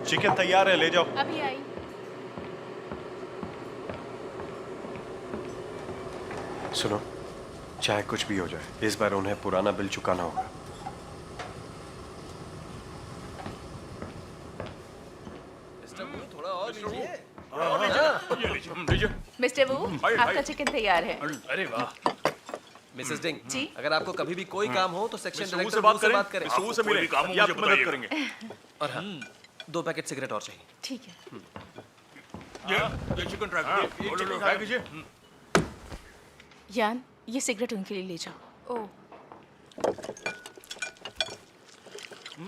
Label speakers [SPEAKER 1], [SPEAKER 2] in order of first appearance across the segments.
[SPEAKER 1] Chicken तैयार है, ले जाओ।
[SPEAKER 2] अभी आई।
[SPEAKER 1] सुनो, चाहे कुछ भी हो जाए, इस बार उन्हें पुराना बिल चुकाना होगा।
[SPEAKER 3] थोड़ा और लीजिए।
[SPEAKER 2] मिस्टर वू, आपका चिकन तैयार है।
[SPEAKER 4] अरे वाह।
[SPEAKER 3] मिसेस डिंग,
[SPEAKER 2] जी?
[SPEAKER 3] अगर आपको कभी भी कोई काम हो तो सेक्शन
[SPEAKER 5] मिस्टर वू
[SPEAKER 3] डायरेक्टर
[SPEAKER 5] से बात करें।
[SPEAKER 3] आपको
[SPEAKER 5] मिस्टर वू से मिले, ये आपकी मदद करेंगे।
[SPEAKER 3] और हाँ, 2 पैकेट सिगरेट और चाहिए।
[SPEAKER 2] ठीक है।
[SPEAKER 5] ये चिकन ट्राई कीजिए, एक चिकन ट्राई कीजिए।
[SPEAKER 2] यान, ये सिगरेट उनके लिए ले जाओ। ओह,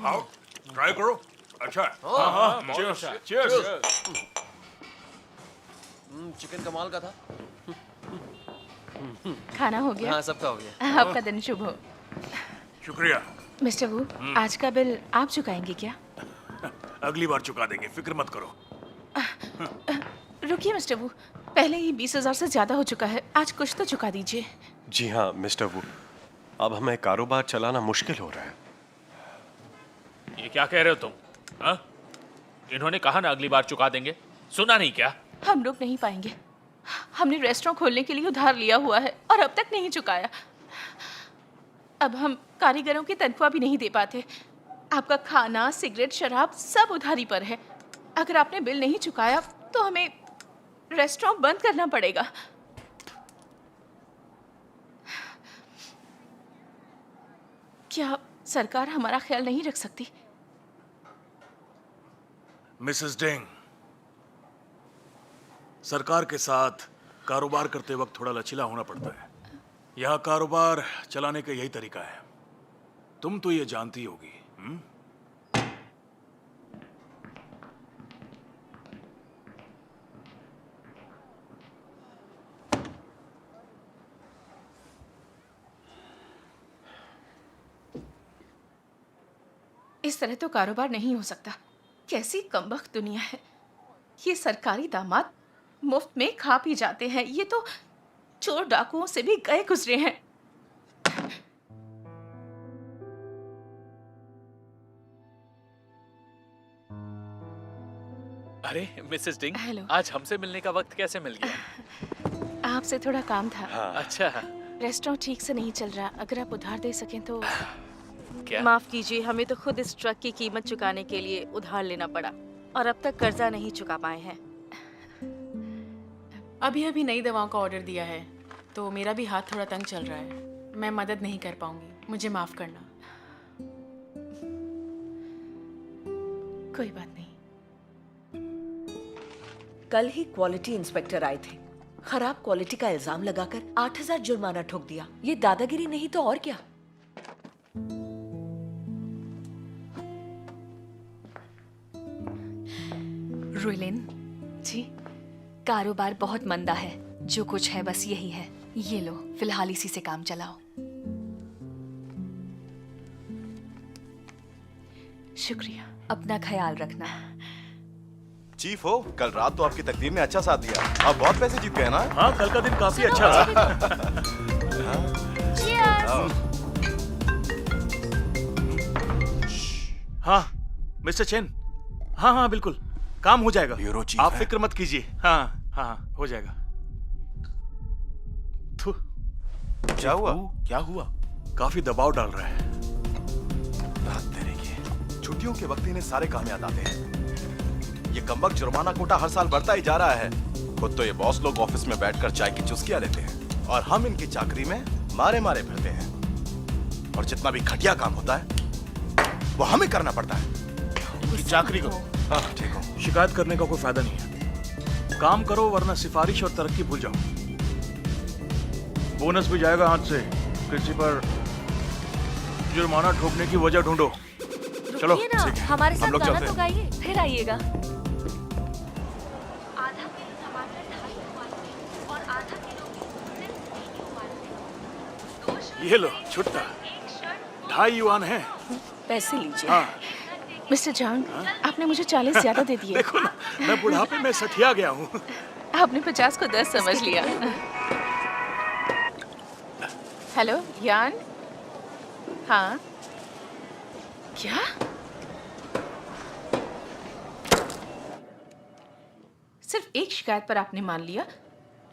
[SPEAKER 5] आओ, ट्राई करो। अच्छा है। Cheers, cheers.
[SPEAKER 3] चिकन कमाल का था।
[SPEAKER 2] खाना हो गया?
[SPEAKER 3] हाँ, सबका हो गया।
[SPEAKER 2] आपका दिन शुभ हो।
[SPEAKER 5] शुक्रिया।
[SPEAKER 2] मिस्टर वू, आज का बिल आप चुकाएंगे क्या?
[SPEAKER 5] अगली बार चुका देंगे, फिक्र मत करो।
[SPEAKER 2] रुकिए मिस्टर वू, पहले ही 20,000 से ज्यादा हो चुका है। आज कुछ तो चुका दीजिए।
[SPEAKER 1] जी हाँ मिस्टर वू, अब हमें कारोबार चलाना मुश्किल हो रहा है।
[SPEAKER 4] ये क्या कह रहे हो तुम? हाँ? इन्होंने कहा ना अगली बार चुका देंगे, सुना नहीं क्या?
[SPEAKER 2] हम रुक नहीं पाएंगे। हमने रेस्टोरेंट खोलने के लिए उधार लिया हुआ है और अब तक नहीं चुकाया। अब हम कारीगरों की तनख्वाह भी नहीं दे पाते। आपका खाना, सिगरेट, शराब सब उधारी पर है। अगर आपने बिल नहीं चुकाया तो हमें रेस्टोरेंट बंद करना पड़ेगा। क्या सरकार हमारा ख्याल नहीं रख सकती?
[SPEAKER 5] मिसेस डिंग, सरकार के साथ कारोबार करते वक्त थोड़ा लचीला होना पड़ता है। यहाँ कारोबार चलाने का यही तरीका है। तुम तो ये जानती होगी।
[SPEAKER 2] इस तरह तो कारोबार नहीं हो सकता। कैसी कमबख्त दुनिया है। ये सरकारी दामाद मुफ्त में खा पी जाते हैं। ये तो चोर डाकुओं से भी गए गुजरे हैं।
[SPEAKER 4] अरे मिसेस डिंग,
[SPEAKER 2] हेलो।
[SPEAKER 4] आज हमसे मिलने का वक्त कैसे मिल गया?
[SPEAKER 2] आपसे थोड़ा काम था।
[SPEAKER 4] अच्छा,
[SPEAKER 2] रेस्टोरेंट ठीक से नहीं चल रहा। अगर आप उधार दे सकें तो।
[SPEAKER 4] क्या?
[SPEAKER 6] माफ कीजिए, हमें तो खुद इस ट्रक की कीमत चुकाने के लिए उधार लेना पड़ा और अब तक कर्जा नहीं चुका पाए हैं।
[SPEAKER 7] अभी नई दवाओं का ऑर्डर दिया है तो मेरा भी हाथ थोड़ा तंग चल रहा है। मैं मदद नहीं कर पाऊंगी, मुझे माफ करना।
[SPEAKER 2] कोई बात नहीं।
[SPEAKER 8] कल ही क्वालिटी इंस्पेक्टर आए थे। खराब क्वालिटी का इल्जाम लगाकर 8,000 जुर्माना ठोक दिया। ये दादागिरी नहीं तो और क्या।
[SPEAKER 9] रुइलिन
[SPEAKER 2] जी?
[SPEAKER 9] कारोबार बहुत मंदा है। जो कुछ है बस यही है। ये लो, फिलहाल इसी से काम चलाओ।
[SPEAKER 2] शुक्रिया।
[SPEAKER 9] अपना ख्याल रखना।
[SPEAKER 10] चीफ हो, कल रात तो आपकी तकदीर ने अच्छा साथ दिया। आप बहुत पैसे जीत गए ना?
[SPEAKER 5] हाँ, कल का दिन काफी अच्छा रहा। हाँ मिस्टर चेन, हाँ बिल्कुल, काम हो जाएगा।
[SPEAKER 10] ब्यूरो चीफ
[SPEAKER 5] आप
[SPEAKER 10] है।
[SPEAKER 5] फिक्र मत कीजिए। हाँ हो जाएगा।
[SPEAKER 10] क्या हुआ? क्या हुआ?
[SPEAKER 5] काफी दबाव डाल रहा है।
[SPEAKER 10] रात तेरे की छुट्टियों के वक्त इन्हें सारे काम याद आते हैं। ये कमबख्त जुर्माना कोटा हर साल बढ़ता ही जा रहा है। खुद तो ये बॉस लोग ऑफिस में बैठकर चाय की चुस्कियां लेते हैं और हम इनकी चाकरी में मारे मारे फिरते हैं। और जितना भी घटिया काम होता है वो हमें करना पड़ता है।
[SPEAKER 5] चाकरी करो।
[SPEAKER 10] हाँ ठीक हो।
[SPEAKER 5] शिकायत करने का कोई फायदा नहीं है। काम करो वरना सिफारिश और तरक्की भूल जाओ। बोनस भी जाएगा हाथ से। किसी पर जुर्माना ठोकने की वजह ढूंढो। चलो
[SPEAKER 6] रुकिए ना, हमारे
[SPEAKER 10] हम
[SPEAKER 6] साथ
[SPEAKER 10] लोग
[SPEAKER 6] गाना
[SPEAKER 10] चलते
[SPEAKER 6] तो
[SPEAKER 10] हैं।
[SPEAKER 6] गाइए।
[SPEAKER 9] फिर आइएगा।
[SPEAKER 6] आधा किलो टमाटर 250 युआन में और आधा किलो सिर्फ 3 युआन में। 2 शर्ट
[SPEAKER 5] ये लो छुट्टा, 2.5 युआन है।
[SPEAKER 2] पैसे लीजिए।
[SPEAKER 5] हाँ
[SPEAKER 2] मिस्टर जॉन, आपने मुझे 40 ज्यादा दे दिए।
[SPEAKER 5] देखो ना, मैं बुढ़ापे में सठिया गया हूँ।
[SPEAKER 2] आपने 50 को 10 समझ लिया। हेलो यान। हाँ क्या? एक शिकायत पर आपने मान लिया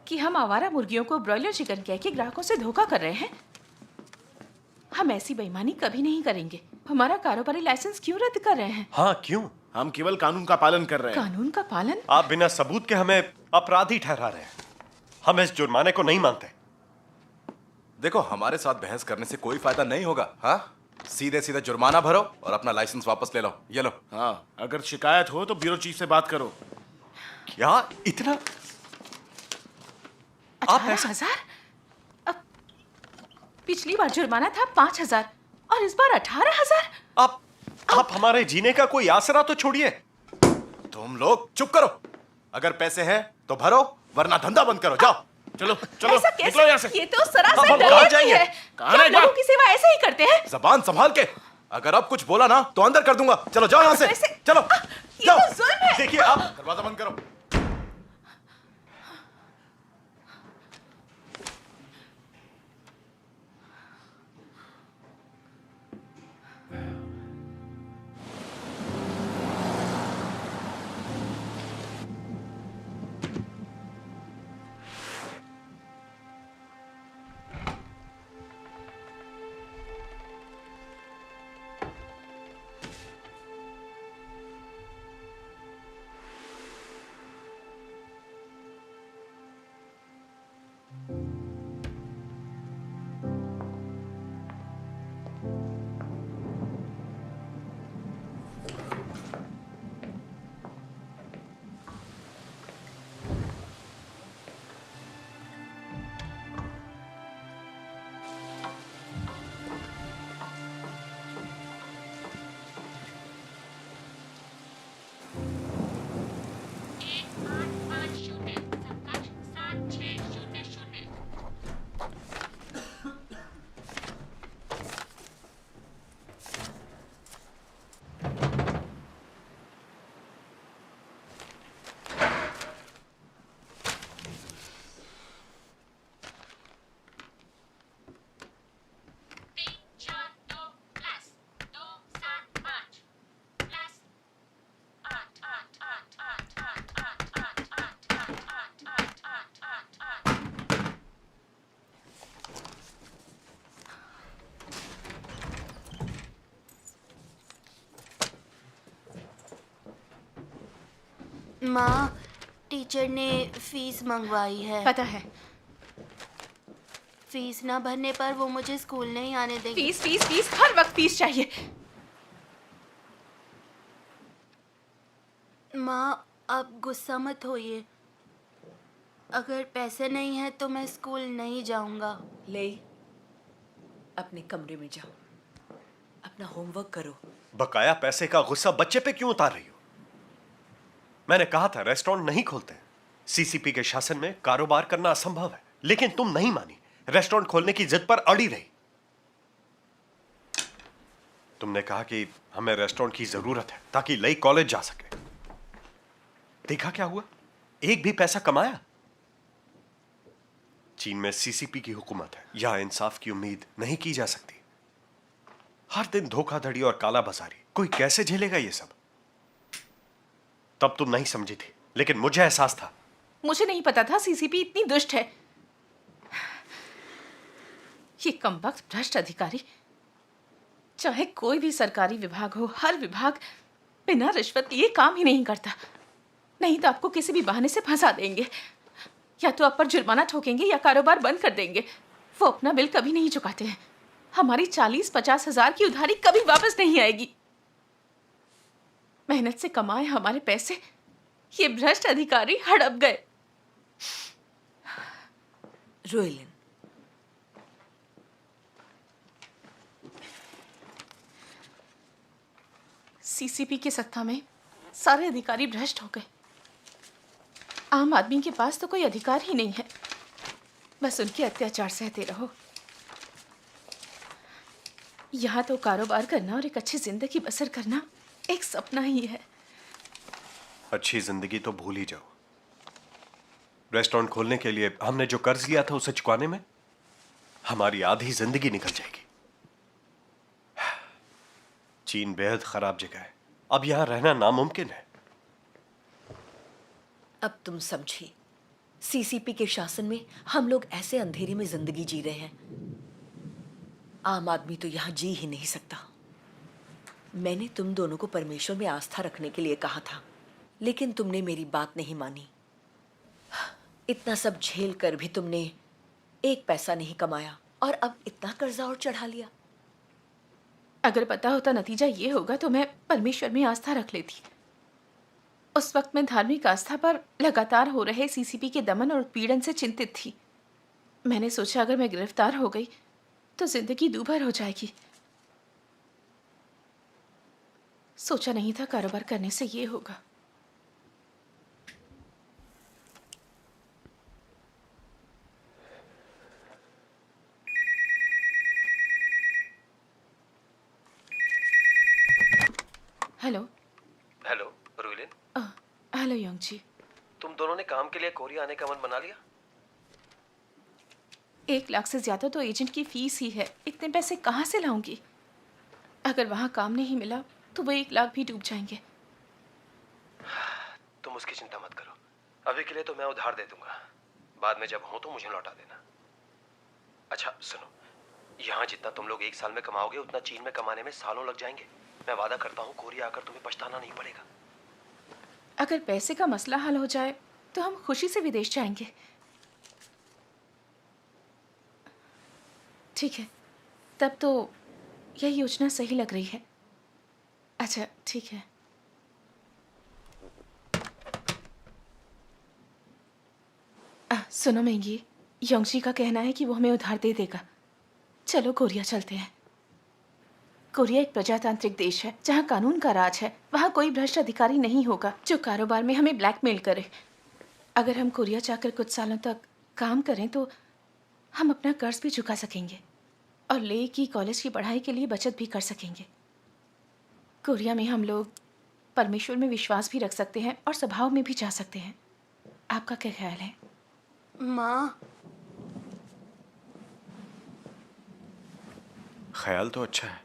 [SPEAKER 2] कि हम आवारा मुर्गियों को ब्रॉयलर चिकन कह के ग्राहकों से धोखा कर रहे हैं। हम ऐसी बेईमानी कभी नहीं करेंगे। हमारा कारोबारी लाइसेंस क्यों रद्द कर रहे हैं?
[SPEAKER 1] हाँ, क्यों?
[SPEAKER 5] हम केवल कानून का पालन कर रहे हैं।
[SPEAKER 2] कानून का पालन?
[SPEAKER 1] आप बिना सबूत के हमें अपराधी ठहरा रहे हैं। हम इस जुर्माने को नहीं मानते।
[SPEAKER 10] देखो, हमारे साथ बहस करने से कोई फायदा नहीं होगा। हाँ, सीधे सीधे जुर्माना भरो और अपना लाइसेंस वापस ले लो। ये लो।
[SPEAKER 5] हाँ, अगर शिकायत हो तो ब्यूरो चीफ से बात करो।
[SPEAKER 1] क्या इतना? आप
[SPEAKER 2] 18,000? अब पिछली बार जुर्माना था 5,000 और इस बार 18,000?
[SPEAKER 1] आप हमारे जीने का कोई आसरा तो छोड़िए।
[SPEAKER 10] तुम लोग चुप करो। अगर पैसे हैं तो भरो, वरना धंधा बंद करो। जाओ।
[SPEAKER 5] चलो चलो,
[SPEAKER 2] ऐसा
[SPEAKER 5] निकलो यहाँ
[SPEAKER 2] कैसे?
[SPEAKER 5] से।
[SPEAKER 2] ये तो सरासर
[SPEAKER 1] हम
[SPEAKER 2] डकैती
[SPEAKER 1] जाएंगे।
[SPEAKER 2] है।
[SPEAKER 5] कहाँ
[SPEAKER 2] क्या
[SPEAKER 5] रहेगा?
[SPEAKER 2] लोगों की सेवा ऐसे ही करते हैं?
[SPEAKER 10] जबान संभाल के। अगर अब कुछ बोला ना तो अंदर कर दूंगा। चलो जाओ यहाँ से।
[SPEAKER 2] वैसे-
[SPEAKER 10] चलो
[SPEAKER 2] ये
[SPEAKER 10] जाओ।
[SPEAKER 2] तो जुल्म है।
[SPEAKER 1] देखिए, आप
[SPEAKER 10] दरवाजा बंद करो।
[SPEAKER 6] माँ, टीचर ने फीस मंगवाई है।
[SPEAKER 2] पता है।
[SPEAKER 6] फीस ना भरने पर वो मुझे स्कूल नहीं आने देंगे।
[SPEAKER 2] फीस फीस फीस, हर वक्त फीस चाहिए।
[SPEAKER 6] माँ, आप गुस्सा मत होइए। अगर पैसे नहीं है तो मैं स्कूल नहीं जाऊंगा।
[SPEAKER 8] ले, अपने कमरे में जाओ, अपना होमवर्क करो।
[SPEAKER 1] बकाया पैसे का गुस्सा बच्चे पे क्यों उतार रही हो? मैंने कहा था रेस्टोरेंट नहीं खोलते। सीसीपी के शासन में कारोबार करना असंभव है, लेकिन तुम नहीं मानी। रेस्टोरेंट खोलने की जिद पर अड़ी रही। तुमने कहा कि हमें रेस्टोरेंट की जरूरत है ताकि लई कॉलेज जा सके। देखा क्या हुआ? एक भी पैसा कमाया? चीन में सीसीपी की हुकूमत है, यहां इंसाफ की उम्मीद नहीं की जा सकती। हर दिन धोखाधड़ी और काला बाजारी, कोई कैसे झेलेगा ये सब? तब तुम नहीं समझी थी, लेकिन मुझे एहसास था।
[SPEAKER 2] मुझे नहीं पता था सीसीपी इतनी दुष्ट है। ये कमबख्त भ्रष्ट अधिकारी, चाहे कोई भी सरकारी विभाग हो, हर विभाग बिना रिश्वत लिए काम ही नहीं करता। नहीं तो आपको किसी भी बहाने से फंसा देंगे, या तो आप पर जुर्माना ठोकेंगे या कारोबार बंद कर देंगे। वो अपना बिल कभी नहीं चुकाते हैं। हमारी 40-50 हजार की उधारी कभी वापस नहीं आएगी। मेहनत से कमाए हमारे पैसे ये भ्रष्ट अधिकारी हड़प गए।
[SPEAKER 8] रोएलिन,
[SPEAKER 2] सीसीपी की सत्ता में सारे अधिकारी भ्रष्ट हो गए। आम आदमी के पास तो कोई अधिकार ही नहीं है, बस उनके अत्याचार सहते रहो। यहाँ तो कारोबार करना और एक अच्छी जिंदगी बसर करना एक सपना ही है।
[SPEAKER 1] अच्छी जिंदगी तो भूल ही जाओ। रेस्टोरेंट खोलने के लिए हमने जो कर्ज लिया था उसे चुकाने में हमारी आधी जिंदगी निकल जाएगी। चीन बेहद खराब जगह है, अब यहां रहना नामुमकिन है।
[SPEAKER 8] अब तुम समझी, सीसीपी के शासन में हम लोग ऐसे अंधेरे में जिंदगी जी रहे हैं, आम आदमी तो यहाँ जी ही नहीं सकता। मैंने तुम दोनों को परमेश्वर में आस्था रखने के लिए कहा था, लेकिन तुमने मेरी बात नहीं मानी। इतना सब झेल कर भी तुमने एक पैसा नहीं कमाया और अब इतना कर्जा और चढ़ा लिया।
[SPEAKER 2] अगर पता होता नतीजा ये होगा तो मैं परमेश्वर में आस्था रख लेती। उस वक्त मैं धार्मिक आस्था पर लगातार हो रहे सीसीपी के दमन और उत्पीड़न से चिंतित थी। मैंने सोचा अगर मैं गिरफ्तार हो गई तो जिंदगी दूभर हो जाएगी। सोचा नहीं था कारोबार करने से ये होगा। Hello.
[SPEAKER 3] Hello Ruilin,
[SPEAKER 2] hello Yongji.
[SPEAKER 3] तुम दोनों ने काम के लिए कोरिया आने का मन बना लिया?
[SPEAKER 2] 1 लाख से ज्यादा तो एजेंट की फीस ही है, इतने पैसे कहाँ से लाऊंगी? अगर वहाँ काम नहीं मिला तो वो 1 लाख भी डूब जाएंगे।
[SPEAKER 3] तुम उसकी चिंता मत करो, अभी के लिए तो मैं उधार दे दूंगा, बाद में जब हो तो मुझे लौटा देना। अच्छा सुनो, यहाँ जितना तुम लोग 1 साल में कमाओगे उतना चीन में कमाने में सालों लग जाएंगे। मैं वादा करता हूँ कोरिया आकर तुम्हें पछताना नहीं पड़ेगा।
[SPEAKER 2] अगर पैसे का मसला हल हो जाए तो हम खुशी से विदेश जाएंगे। ठीक है, तब तो यह योजना सही लग रही है। अच्छा ठीक है। सुनो मैंगी, योंगजी का कहना है कि वो हमें उधार दे देगा। चलो कोरिया चलते हैं। कोरिया एक प्रजातांत्रिक देश है जहाँ कानून का राज है। वहाँ कोई भ्रष्ट अधिकारी नहीं होगा जो कारोबार में हमें ब्लैकमेल करे। अगर हम कोरिया जाकर कुछ सालों तक काम करें तो हम अपना कर्ज भी चुका सकेंगे और ले की कॉलेज की पढ़ाई के लिए बचत भी कर सकेंगे। कोरिया में हम लोग परमेश्वर में विश्वास भी रख सकते हैं और सभाओं में भी जा सकते हैं। आपका क्या ख्याल है?
[SPEAKER 7] माँ,
[SPEAKER 1] ख्याल तो अच्छा है,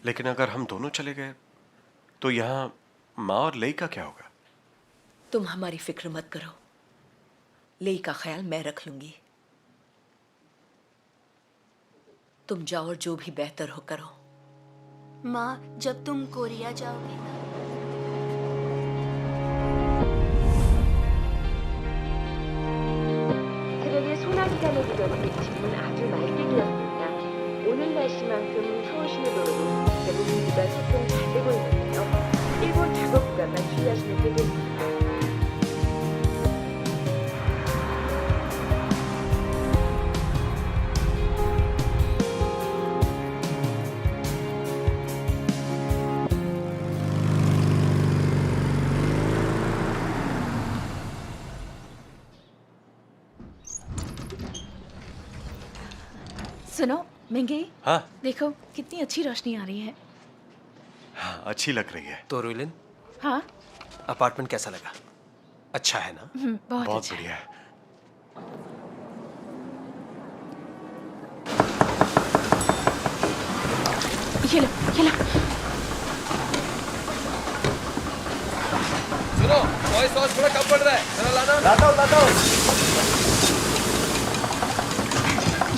[SPEAKER 1] लेकिन अगर हम दोनों चले गए तो यहाँ माँ और लेई का क्या होगा?
[SPEAKER 8] तुम हमारी फिक्र मत करो, लेई का ख्याल मैं रख लूंगी। तुम जाओ और जो भी बेहतर हो करो।
[SPEAKER 6] माँ, जब तुम कोरिया जाओगे ना,
[SPEAKER 11] 새벽에 소나기가 내리던 그 집은 아주 맑게 되었습니다. 오늘 날씨만큼 서울시내도로도 대부분보다 소통 잘 되고 있는데요. 일본 작업 구간만 주의하시면 되겠습니다.
[SPEAKER 2] सुनो महंगे,
[SPEAKER 1] हाँ
[SPEAKER 2] देखो कितनी अच्छी रोशनी आ रही है।
[SPEAKER 1] हाँ, अच्छी लग रही है।
[SPEAKER 3] तो रुइलिन,
[SPEAKER 2] हाँ
[SPEAKER 3] अपार्टमेंट कैसा लगा? अच्छा है ना?
[SPEAKER 2] बहुत
[SPEAKER 1] बहुत
[SPEAKER 2] अच्छा।
[SPEAKER 1] बढ़िया है।
[SPEAKER 2] ये लो ये लो।
[SPEAKER 3] सुनो, सोया सॉस थोड़ा कम पड़ रहा है, जरा लाना। लाता हूँ।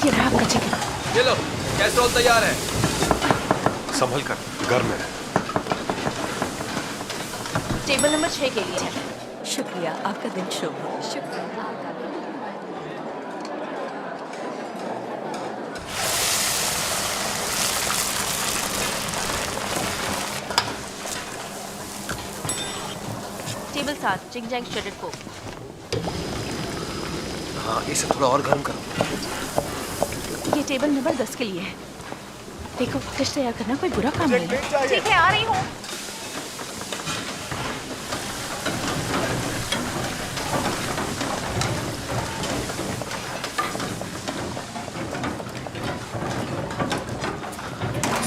[SPEAKER 2] ये रहा आपका चिकन।
[SPEAKER 3] ये लो, कैसरोल तैयार है।
[SPEAKER 1] संभल कर, गर्म है।
[SPEAKER 2] टेबल नंबर 6 के लिए है।
[SPEAKER 8] शुक्रिया, आपका दिन शुभ हो।
[SPEAKER 2] शुक्रिया।
[SPEAKER 6] Table 7 Jingjiang shredded coke.
[SPEAKER 3] हाँ, इसे थोड़ा और गर्म करो।
[SPEAKER 2] ये टेबल नंबर 10 के लिए है। देखो डिश तैयार करना कोई बुरा काम नहीं है। ठीक है, आ रही हूँ।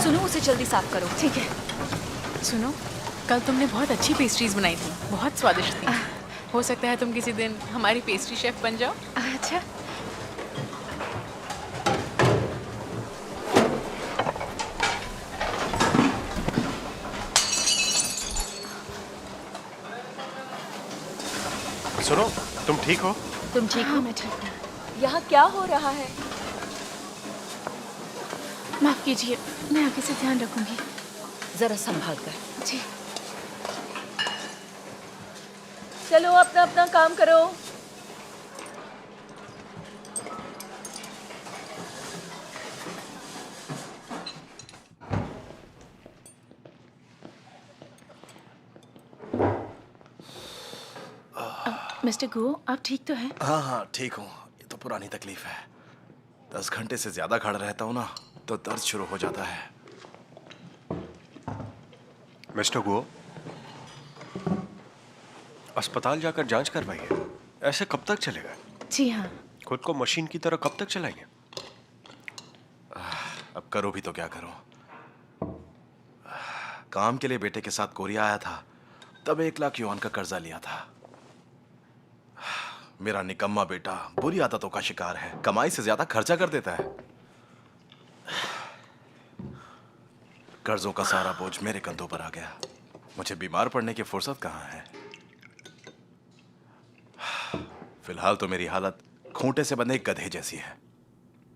[SPEAKER 9] सुनो, उसे जल्दी साफ करो।
[SPEAKER 2] ठीक है।
[SPEAKER 7] सुनो, कल तुमने बहुत अच्छी पेस्ट्रीज बनाई थी, बहुत स्वादिष्ट थी। हो सकता है तुम किसी दिन हमारी पेस्ट्री शेफ बन जाओ।
[SPEAKER 2] अच्छा,
[SPEAKER 1] सुनो, तुम ठीक हो?
[SPEAKER 8] तुम ठीक
[SPEAKER 2] हाँ
[SPEAKER 8] हो?
[SPEAKER 2] मैं ठीक हूँ।
[SPEAKER 8] यहाँ क्या हो रहा है?
[SPEAKER 2] माफ कीजिए, मैं आगे से ध्यान रखूंगी।
[SPEAKER 8] जरा संभाल कर।
[SPEAKER 2] जी।
[SPEAKER 8] चलो अपना अपना काम करो।
[SPEAKER 2] मिस्टर गो, आप ठीक तो हैं?
[SPEAKER 10] हाँ हाँ ठीक हूँ। ये तो पुरानी तकलीफ है। 10 घंटे से ज्यादा खड़ा रहता हूँ ना तो दर्द शुरू हो जाता है।
[SPEAKER 1] मिस्टर गो, अस्पताल जाकर जांच करवाइए। ऐसे कब तक चलेगा?
[SPEAKER 2] जी हाँ।
[SPEAKER 1] खुद को मशीन की तरह कब तक चलाएंगे?
[SPEAKER 10] अब करो भी तो क्या करूं? काम के लिए बेटे के साथ कोरिया आया था, तब 1 लाख युआन का कर्जा लिया था। मेरा निकम्मा बेटा बुरी आदतों का शिकार है, कमाई से ज्यादा खर्चा कर देता है। कर्जों का सारा बोझ मेरे कंधों पर आ गया। मुझे बीमार पड़ने की फुर्सत कहां है। फिलहाल तो मेरी हालत खूंटे से बंधे एक गधे जैसी है।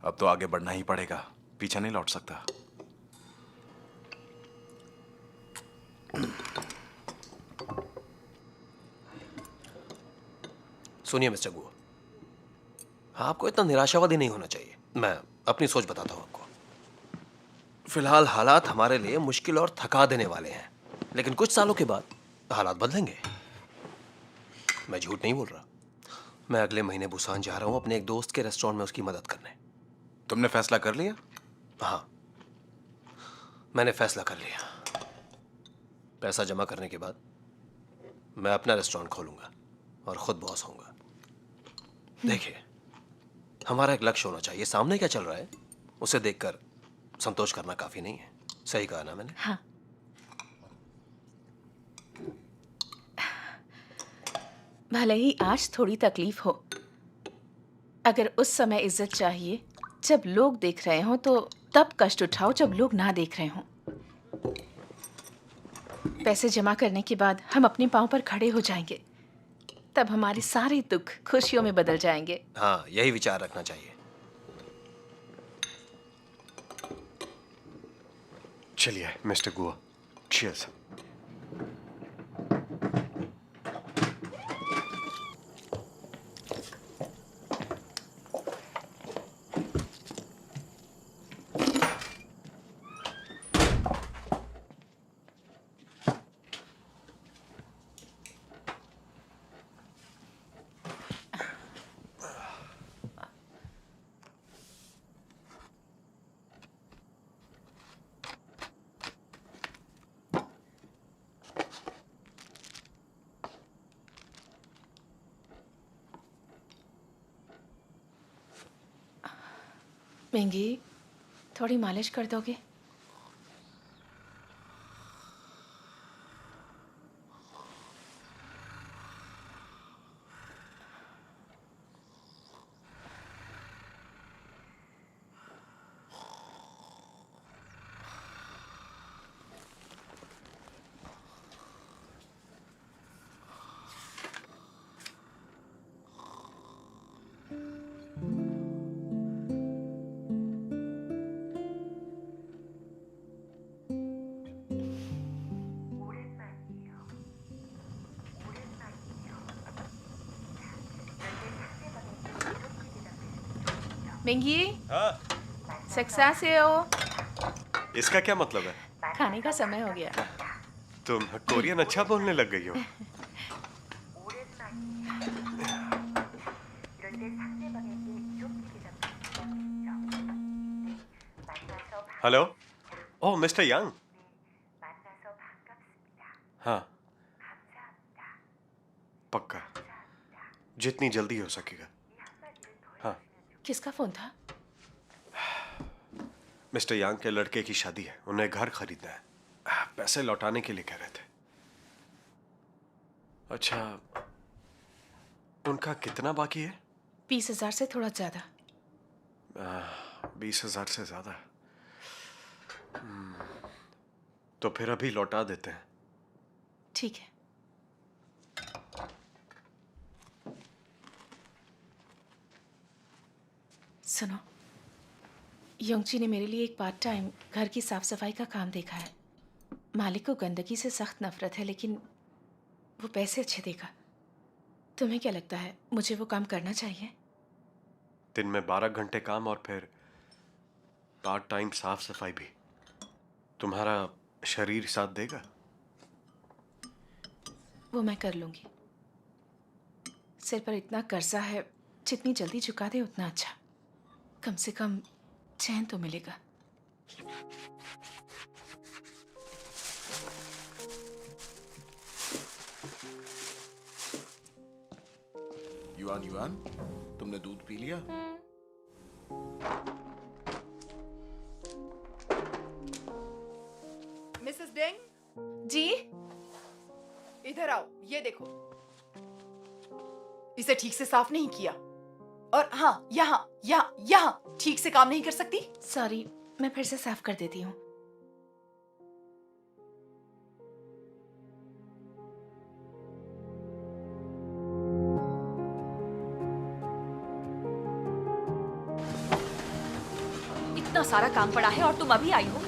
[SPEAKER 10] अब तो आगे बढ़ना ही पड़ेगा, पीछे नहीं लौट सकता।
[SPEAKER 3] सुनिए मिस्टर गुआ, आपको इतना निराशावादी नहीं होना चाहिए। मैं अपनी सोच बताता हूं आपको। फिलहाल हालात हमारे लिए मुश्किल और थका देने वाले हैं, लेकिन कुछ सालों के बाद हालात बदलेंगे। मैं झूठ नहीं बोल रहा। मैं अगले महीने बुसान जा रहा हूं अपने एक दोस्त के रेस्टोरेंट में उसकी मदद करने।
[SPEAKER 10] तुमने फैसला कर लिया?
[SPEAKER 3] हाँ, मैंने फैसला कर लिया। पैसा जमा करने के बाद मैं अपना रेस्टोरेंट खोलूंगा और खुद बॉस होऊंगा। देखिए, हमारा एक लक्ष्य होना चाहिए। सामने क्या चल रहा है उसे देखकर संतोष करना काफी नहीं है। सही कहा ना मैंने?
[SPEAKER 2] हाँ। भले ही आज थोड़ी तकलीफ हो, अगर उस समय इज्जत चाहिए जब लोग देख रहे हों, तो तब कष्ट उठाओ जब लोग ना देख रहे हों। पैसे जमा करने के बाद हम अपने पांव पर खड़े हो जाएंगे, तब हमारे सारे दुख खुशियों में बदल जाएंगे।
[SPEAKER 3] हाँ, यही विचार रखना चाहिए।
[SPEAKER 1] चलिए मिस्टर गुआ, चीयर्स।
[SPEAKER 2] मेंगी, थोड़ी मालिश कर दोगे? मेंगी,
[SPEAKER 1] हाँ,
[SPEAKER 2] सक्सेस हो।
[SPEAKER 1] इसका क्या मतलब है?
[SPEAKER 2] खाने का समय हो गया।
[SPEAKER 1] तुम कोरियन अच्छा बोलने लग गई हो। हेलो, ओह मिस्टर यांग। हाँ, पक्का, जितनी जल्दी हो सकेगा। हाँ।
[SPEAKER 2] किसका फोन था?
[SPEAKER 1] मिस्टर यांग के लड़के की शादी है, उन्हें घर खरीदना है। पैसे लौटाने के लिए कह रहे थे। अच्छा, उनका कितना बाकी है?
[SPEAKER 2] 20,000 से थोड़ा ज्यादा।
[SPEAKER 1] 20,000 से ज्यादा? तो फिर अभी लौटा देते हैं।
[SPEAKER 2] ठीक है। सुनो, योंगची ने मेरे लिए एक पार्ट टाइम घर की साफ सफाई का काम देखा है। मालिक को गंदगी से सख्त नफरत है, लेकिन वो पैसे अच्छे देगा। तुम्हें क्या लगता है, मुझे वो काम करना चाहिए?
[SPEAKER 1] दिन में 12 घंटे काम और फिर पार्ट टाइम साफ सफाई भी। तुम्हारा शरीर साथ देगा?
[SPEAKER 2] वो मैं कर लूंगी। सिर पर इतना कर्जा है, जितनी जल्दी चुका दे उतना अच्छा। कम से कम चैन तो मिलेगा।
[SPEAKER 5] युआन युआन, तुमने दूध पी लिया?
[SPEAKER 7] मिसेस डेंग,
[SPEAKER 2] जी?
[SPEAKER 7] इधर आओ, ये देखो। इसे ठीक से साफ नहीं किया। और हाँ, यहाँ यहाँ यहाँ ठीक से काम नहीं कर सकती?
[SPEAKER 2] सॉरी, मैं फिर से साफ कर देती हूँ।
[SPEAKER 9] इतना सारा काम पड़ा है और तुम अभी आई हो?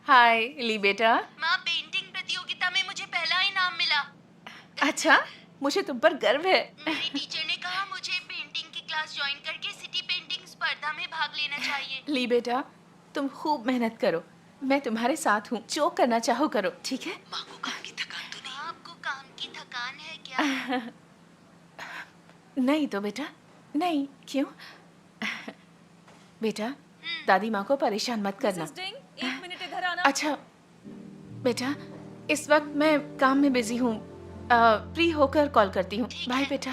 [SPEAKER 9] हाय ली बेटा।
[SPEAKER 6] माँ, पेंटिंग प्रतियोगिता में मुझे पहला इनाम मिला।
[SPEAKER 2] अच्छा, मुझे तुम पर गर्व है।
[SPEAKER 6] मेरी टीचर ने कहा मुझे पेंटिंग की क्लास ज्वाइन करके सिटी पेंटिंग स्पर्धा में भाग लेना चाहिए।
[SPEAKER 2] ली बेटा, तुम खूब मेहनत करो, मैं तुम्हारे साथ हूँ। जो करना चाहो करो, ठीक है?
[SPEAKER 6] माँ को काम की थकान तो नहीं? आपको काम की थकान है क्या?
[SPEAKER 2] नहीं तो बेटा, नहीं। क्यों? बेटा, दादी माँ को परेशान मत करना।
[SPEAKER 9] एक मिनट इधर आना।
[SPEAKER 2] अच्छा बेटा, इस वक्त मैं काम में बिजी हूँ, फ्री होकर कॉल करती हूँ। बाय बेटा।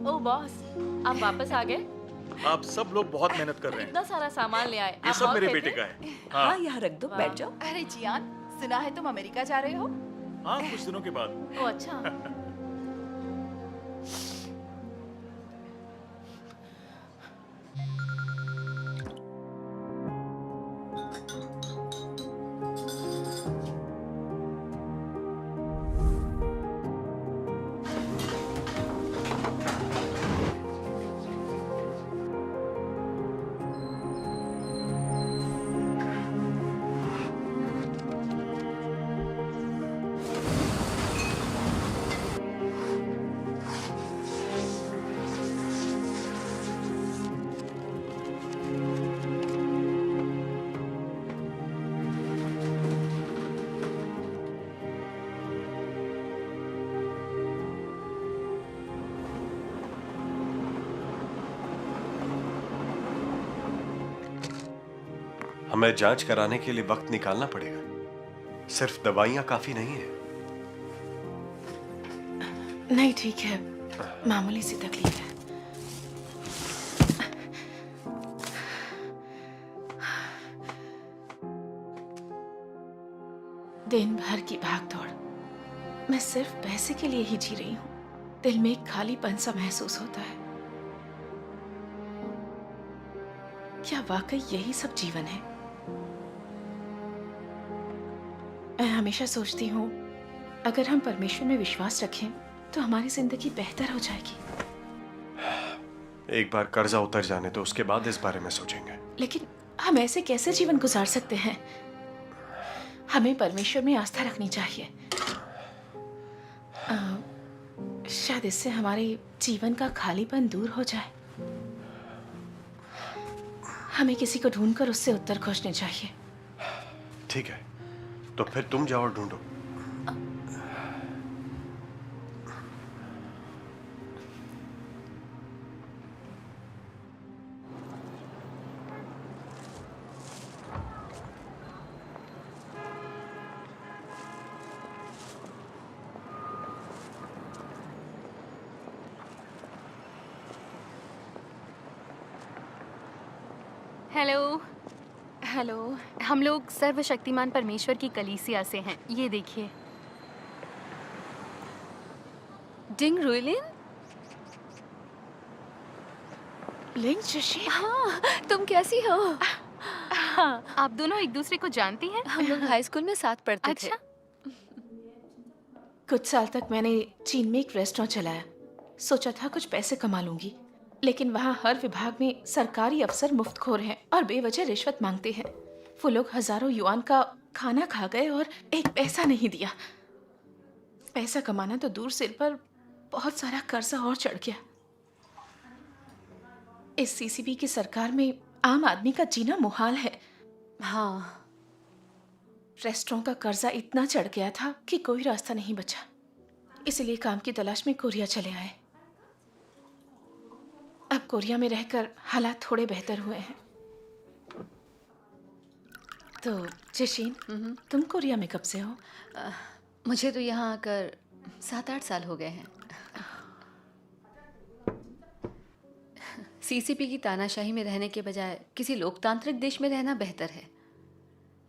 [SPEAKER 12] ओ बॉस, आप वापस आ गए?
[SPEAKER 5] आप सब लोग बहुत मेहनत कर रहे हैं।
[SPEAKER 12] इतना सारा सामान ले आए।
[SPEAKER 5] ये
[SPEAKER 12] आप
[SPEAKER 5] सब
[SPEAKER 12] और
[SPEAKER 5] मेरे
[SPEAKER 12] गए
[SPEAKER 5] बेटे
[SPEAKER 12] थे?
[SPEAKER 5] का है।
[SPEAKER 8] हाँ, यहाँ रख दो, बैठ जाओ।
[SPEAKER 7] अरे जियान, सुना है तुम अमेरिका जा रहे हो?
[SPEAKER 5] हाँ, कुछ दिनों के बाद।
[SPEAKER 12] ओ अच्छा।
[SPEAKER 1] हमें जांच कराने के लिए वक्त निकालना पड़ेगा। सिर्फ दवाइयां काफी नहीं है।
[SPEAKER 2] नहीं, ठीक है, मामूली सी तकलीफ है। दिन भर की भागदौड़, मैं सिर्फ पैसे के लिए ही जी रही हूँ। दिल में एक खालीपन सा महसूस होता है। क्या वाकई यही सब जीवन है? मैं हमेशा सोचती हूँ, अगर हम परमेश्वर में विश्वास रखें तो हमारी जिंदगी बेहतर हो जाएगी।
[SPEAKER 1] एक बार कर्जा उतर जाने तो उसके बाद इस बारे में सोचेंगे।
[SPEAKER 2] लेकिन हम ऐसे कैसे जीवन गुजार सकते हैं? हमें परमेश्वर में आस्था रखनी चाहिए। शायद इससे हमारे जीवन का खालीपन दूर हो जाए। हमें किसी को ढूंढकर उससे उत्तर खोजने चाहिए।
[SPEAKER 1] ठीक है, तो फिर तुम जाओ और ढूंढो।
[SPEAKER 9] हेलो।
[SPEAKER 2] हेलो।
[SPEAKER 9] हम लोग सर्वशक्तिमान परमेश्वर की कलीसिया से हैं। ये देखिए। डिंग रुइलिन?
[SPEAKER 2] लिंग जशी?
[SPEAKER 9] हाँ, तुम कैसी हो? हाँ, आप दोनों एक दूसरे को जानती हैं? हम लोग हाई स्कूल में साथ पढ़ते थे।
[SPEAKER 2] कुछ साल तक मैंने चीन में एक रेस्टोरेंट चलाया। सोचा था कुछ पैसे कमा लूंगी, लेकिन वहाँ हर विभाग में सरकारी अफसर मुफ्तखोर हैं और बेवजह रिश्वत मांगते हैं। वो लोग हजारों युआन का खाना खा गए और एक पैसा नहीं दिया। पैसा कमाना तो दूर, सिर पर बहुत सारा कर्जा और चढ़ गया। इस सीसीपी की सरकार में आम आदमी का जीना मुहाल है।
[SPEAKER 9] हाँ,
[SPEAKER 2] रेस्टोरेंट का कर्जा इतना चढ़ गया था कि कोई रास्ता नहीं बचा। इसलिए काम की तलाश में कोरिया चले आए। अब कोरिया में रहकर हालात थोड़े बेहतर हुए हैं। तो जशीन, तुम कोरिया में कब से हो?
[SPEAKER 9] मुझे तो यहाँ आकर 7-8 साल हो गए हैं। सीसीपी की तानाशाही में रहने के बजाय किसी लोकतांत्रिक देश में रहना बेहतर है।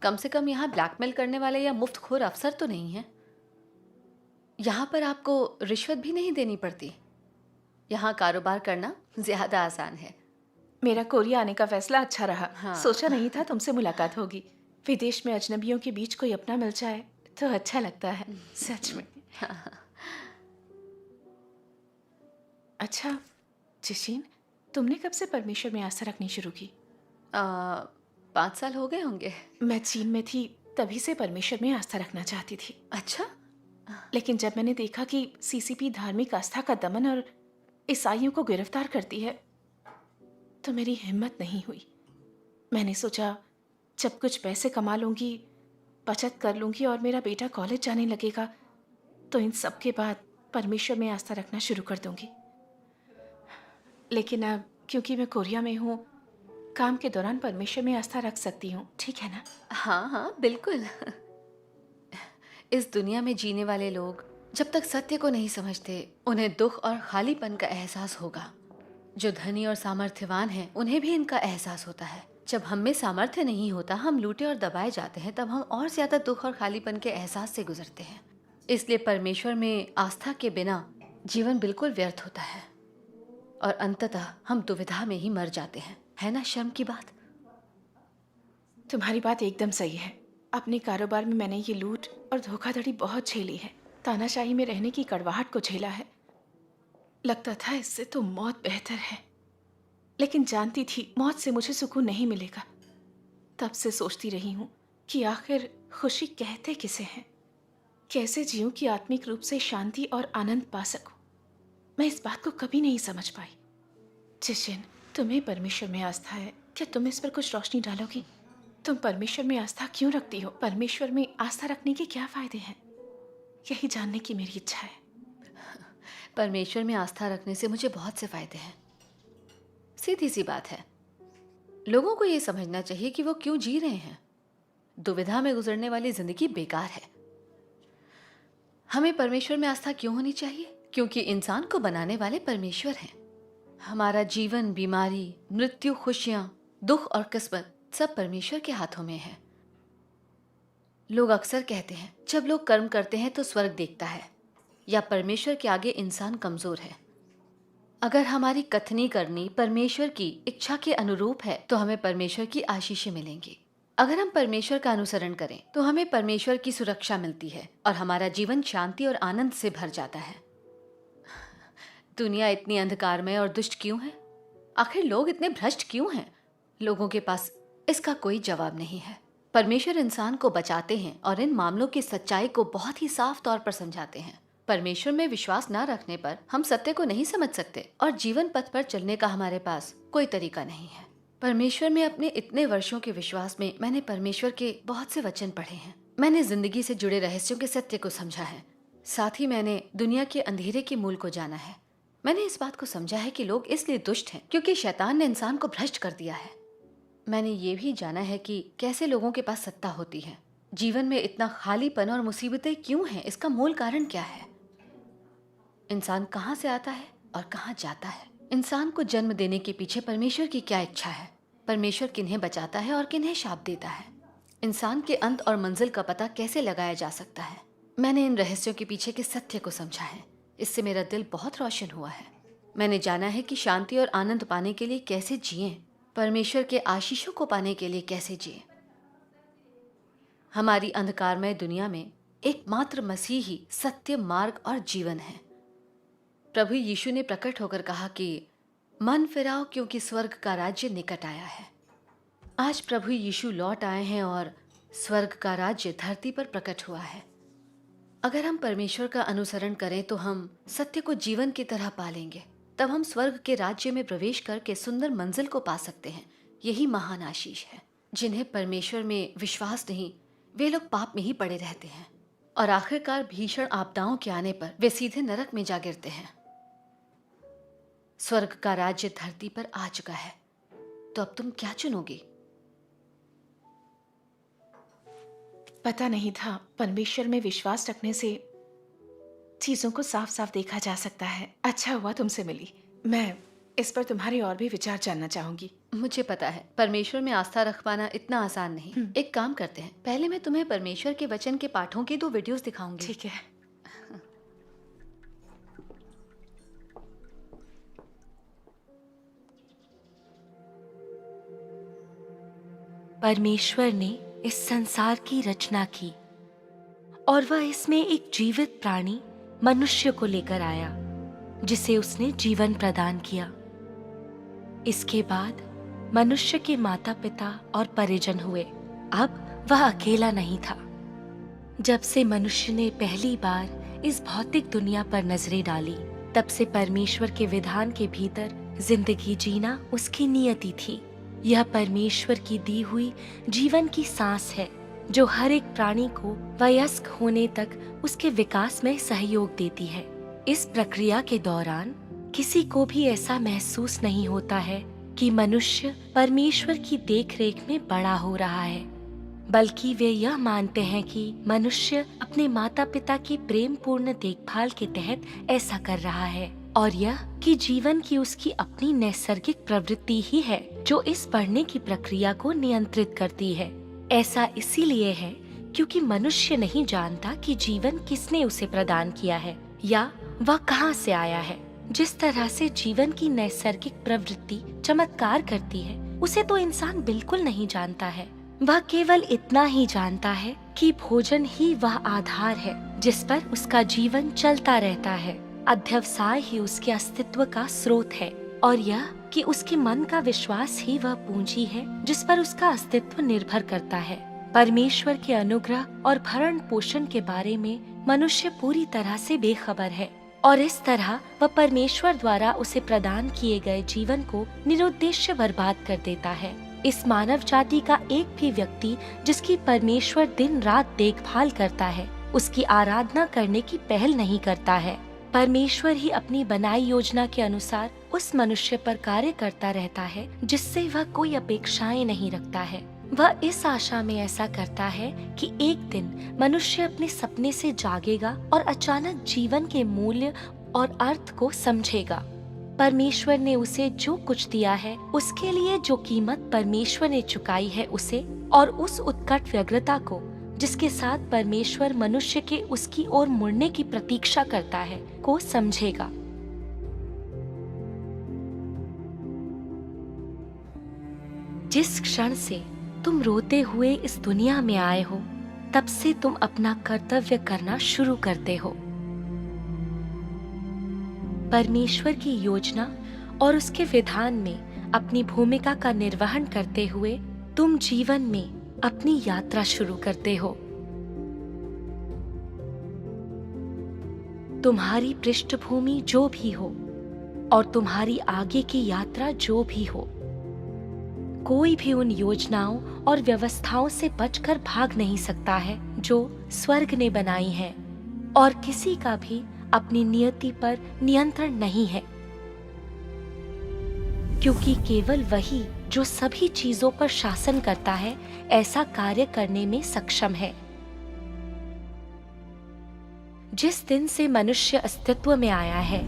[SPEAKER 9] कम से कम यहाँ ब्लैकमेल करने वाले या मुफ्तखोर अफसर तो नहीं हैं। यहाँ पर आपको रिश्वत भी नहीं देनी पड़ती। यहाँ कारोबार करना ज्यादा आसान है।
[SPEAKER 2] मेरा कोरिया आने का फैसला अच्छा रहा।
[SPEAKER 9] हाँ।
[SPEAKER 2] सोचा नहीं था तुमसे मुलाकात होगी। विदेश में अजनबियों के बीच कोई अपना मिल जाए तो अच्छा लगता है, सच में। अच्छा जशीन, तुमने कब से परमेश्वर में आस्था रखनी शुरू की?
[SPEAKER 9] 5 साल हो गए होंगे।
[SPEAKER 2] मैं चीन में थी, तभी से परमेश्वर में आस्था रखना चाहती थी।
[SPEAKER 9] अच्छा।
[SPEAKER 2] लेकिन जब मैंने देखा कि सीसीपी धार्मिक आस्था का दमन और ईसाइयों को गिरफ्तार करती है, तो मेरी हिम्मत नहीं हुई। मैंने सोचा जब कुछ पैसे कमा लूंगी, बचत कर लूंगी और मेरा बेटा कॉलेज जाने लगेगा, तो इन सब के बाद परमेश्वर में आस्था रखना शुरू कर दूंगी। लेकिन अब क्योंकि मैं कोरिया में हूँ, काम के दौरान परमेश्वर में आस्था रख सकती हूँ, ठीक है ना?
[SPEAKER 9] हाँ हाँ, बिल्कुल। इस दुनिया में जीने वाले लोग जब तक सत्य को नहीं समझते, उन्हें दुख और खालीपन का एहसास होगा। जो धनी और सामर्थ्यवान हैं, उन्हें भी इनका एहसास होता है। जब हम में सामर्थ्य नहीं होता, हम लूटे और दबाए जाते हैं, तब हम और ज्यादा दुख और खालीपन के एहसास से गुजरते हैं। इसलिए परमेश्वर में आस्था के बिना जीवन बिल्कुल व्यर्थ होता है और अंततः हम दुविधा में ही मर जाते हैं। है ना शर्म की बात?
[SPEAKER 2] तुम्हारी बात एकदम सही है। अपने कारोबार में मैंने ये लूट और धोखाधड़ी बहुत झेली है। तानाशाही में रहने की कड़वाहट को झेला है। लगता था इससे तो मौत बेहतर है, लेकिन जानती थी मौत से मुझे सुकून नहीं मिलेगा। तब से सोचती रही हूँ कि आखिर खुशी कहते किसे हैं, कैसे जीऊं कि आत्मिक रूप से शांति और आनंद पा सकूं। मैं इस बात को कभी नहीं समझ पाई। जिशिन, तुम्हें परमेश्वर में आस्था है, क्या तुम इस पर कुछ रोशनी डालोगी? तुम परमेश्वर में आस्था क्यों रखती हो? परमेश्वर में आस्था रखने के क्या फायदे हैं? यही जानने की मेरी इच्छा है।
[SPEAKER 9] परमेश्वर में आस्था रखने से मुझे बहुत से फायदे हैं। सीधी सी बात है, लोगों को ये समझना चाहिए कि वो क्यों जी रहे हैं। दुविधा में गुजरने वाली जिंदगी बेकार है। हमें परमेश्वर में आस्था क्यों होनी चाहिए? क्योंकि इंसान को बनाने वाले परमेश्वर हैं। हमारा जीवन, बीमारी, मृत्यु, खुशियां, दुख और किस्मत सब परमेश्वर के हाथों में है। लोग अक्सर कहते हैं जब लोग कर्म करते हैं तो स्वर्ग देखता है, या परमेश्वर के आगे इंसान कमजोर है। अगर हमारी कथनी करनी परमेश्वर की इच्छा के अनुरूप है तो हमें परमेश्वर की आशीषें मिलेंगी। अगर हम परमेश्वर का अनुसरण करें तो हमें परमेश्वर की सुरक्षा मिलती है और हमारा जीवन शांति और आनंद से भर जाता है। दुनिया इतनी अंधकारमय और दुष्ट क्यों है? आखिर लोग इतने भ्रष्ट क्यों हैं? लोगों के पास इसका कोई जवाब नहीं है। परमेश्वर इंसान को बचाते हैं और इन मामलों की सच्चाई को बहुत ही साफ तौर पर समझाते हैं। परमेश्वर में विश्वास न रखने पर हम सत्य को नहीं समझ सकते और जीवन पथ पर चलने का हमारे पास कोई तरीका नहीं है। परमेश्वर में अपने इतने वर्षों के विश्वास में मैंने परमेश्वर के बहुत से वचन पढ़े हैं। मैंने जिंदगी से जुड़े रहस्यों के सत्य को समझा है। साथ ही मैंने दुनिया के अंधेरे के मूल को जाना है। मैंने इस बात को समझा है कि लोग इसलिए दुष्ट हैं क्योंकि शैतान ने इंसान को भ्रष्ट कर दिया है। मैंने ये भी जाना है कि कैसे लोगों के पास सत्ता होती है। जीवन में इतना खालीपन और मुसीबतें क्यों हैं, इसका मूल कारण क्या है। इंसान कहाँ से आता है और कहाँ जाता है। इंसान को जन्म देने के पीछे परमेश्वर की क्या इच्छा है। परमेश्वर किन्हें बचाता है और किन्हें शाप देता है। इंसान के अंत और मंजिल का पता कैसे लगाया जा सकता है। मैंने इन रहस्यों के पीछे के सत्य को समझा है। इससे मेरा दिल बहुत रोशन हुआ है। मैंने जाना है कि शांति और आनंद पाने के लिए कैसे जिएं, परमेश्वर के आशीषों को पाने के लिए कैसे जिएं। हमारी अंधकारमय दुनिया में एकमात्र मसीह ही सत्य, मार्ग और जीवन है। प्रभु यीशु ने प्रकट होकर कहा कि मन फिराओ क्योंकि स्वर्ग का राज्य निकट आया है। आज प्रभु यीशु लौट आए हैं और स्वर्ग का राज्य धरती पर प्रकट हुआ है। अगर हम परमेश्वर का अनुसरण करें तो हम सत्य को जीवन की तरह पालेंगे। तब हम स्वर्ग के राज्य में प्रवेश करके सुंदर मंजिल को पा सकते हैं। यही महान आशीष है। जिन्हें परमेश्वर में विश्वास नहीं, वे लोग पाप में ही पड़े रहते हैं और आखिरकार भीषण आपदाओं के आने पर वे सीधे नरक में जा गिरते हैं। स्वर्ग का राज्य धरती पर आ चुका है, तो अब तुम क्या चुनोगी?
[SPEAKER 2] पता नहीं था परमेश्वर में विश्वास रखने से चीजों को साफ साफ देखा जा सकता है। अच्छा हुआ तुमसे मिली। मैं इस पर तुम्हारे और भी विचार जानना चाहूंगी।
[SPEAKER 9] मुझे पता है परमेश्वर में आस्था रख पाना इतना आसान नहीं। एक काम करते हैं, पहले मैं तुम्हें परमेश्वर के वचन के पाठों की 2 वीडियोस दिखाऊंगी।
[SPEAKER 2] ठीक है।
[SPEAKER 13] परमेश्वर ने इस संसार की रचना की और वह इसमें एक जीवित प्राणी मनुष्य को लेकर आया जिसे उसने जीवन प्रदान किया। इसके बाद मनुष्य के माता पिता और परिजन हुए। अब वह अकेला नहीं था। जब से मनुष्य ने पहली बार इस भौतिक दुनिया पर नजरें डाली, तब से परमेश्वर के विधान के भीतर जिंदगी जीना उसकी नियति थी। यह परमेश्वर की दी हुई जीवन की सांस है जो हर एक प्राणी को वयस्क होने तक उसके विकास में सहयोग देती है। इस प्रक्रिया के दौरान किसी को भी ऐसा महसूस नहीं होता है कि मनुष्य परमेश्वर की देखरेख में बड़ा हो रहा है, बल्कि वे यह मानते हैं कि मनुष्य अपने माता पिता की प्रेम पूर्ण देखभाल के तहत ऐसा कर रहा है और यह कि जीवन की उसकी अपनी नैसर्गिक प्रवृत्ति ही है जो इस बढ़ने की प्रक्रिया को नियंत्रित करती है। ऐसा इसीलिए है क्योंकि मनुष्य नहीं जानता कि जीवन किसने उसे प्रदान किया है या वह कहाँ से आया है। जिस तरह से जीवन की नैसर्गिक प्रवृत्ति चमत्कार करती है, उसे तो इंसान बिल्कुल नहीं जानता है। वह केवल इतना ही जानता है कि भोजन ही वह आधार है जिस पर उसका जीवन चलता रहता है। अध्यवसाय ही उसके अस्तित्व का स्रोत है और यह कि उसके मन का विश्वास ही वह पूंजी है जिस पर उसका अस्तित्व निर्भर करता है। परमेश्वर के अनुग्रह और भरण पोषण के बारे में मनुष्य पूरी तरह से बेखबर है और इस तरह वह परमेश्वर द्वारा उसे प्रदान किए गए जीवन को निरुद्देश्य बर्बाद कर देता है। इस मानव जाति का एक भी व्यक्ति जिसकी परमेश्वर दिन रात देखभाल करता है, उसकी आराधना करने की पहल नहीं करता है। परमेश्वर ही अपनी बनाई योजना के अनुसार उस मनुष्य पर कार्य करता रहता है जिससे वह कोई अपेक्षाएं नहीं रखता है। वह इस आशा में ऐसा करता है कि एक दिन मनुष्य अपने सपने से जागेगा और अचानक जीवन के मूल्य और अर्थ को समझेगा। परमेश्वर ने उसे जो कुछ दिया है, उसके लिए जो कीमत परमेश्वर ने चुकाई है उसे और उस उत्कट व्यग्रता को जिसके साथ परमेश्वर मनुष्य के उसकी ओर मुड़ने की प्रतीक्षा करता है, को समझेगा। जिस क्षण से तुम रोते हुए इस दुनिया में आए हो, तब से तुम अपना कर्तव्य करना शुरू करते हो। परमेश्वर की योजना और उसके विधान में अपनी भूमिका का निर्वहन करते हुए तुम जीवन में अपनी यात्रा शुरू करते हो। तुम्हारी पृष्ठभूमि जो भी हो और तुम्हारी आगे की यात्रा जो भी हो, कोई भी उन योजनाओं और व्यवस्थाओं से बचकर भाग नहीं सकता है जो स्वर्ग ने बनाई हैं, और किसी का भी अपनी नियति पर नियंत्रण नहीं है, क्योंकि केवल वही जो सभी चीजों पर शासन करता है ऐसा कार्य करने में सक्षम है। जिस दिन से मनुष्य अस्तित्व में आया है,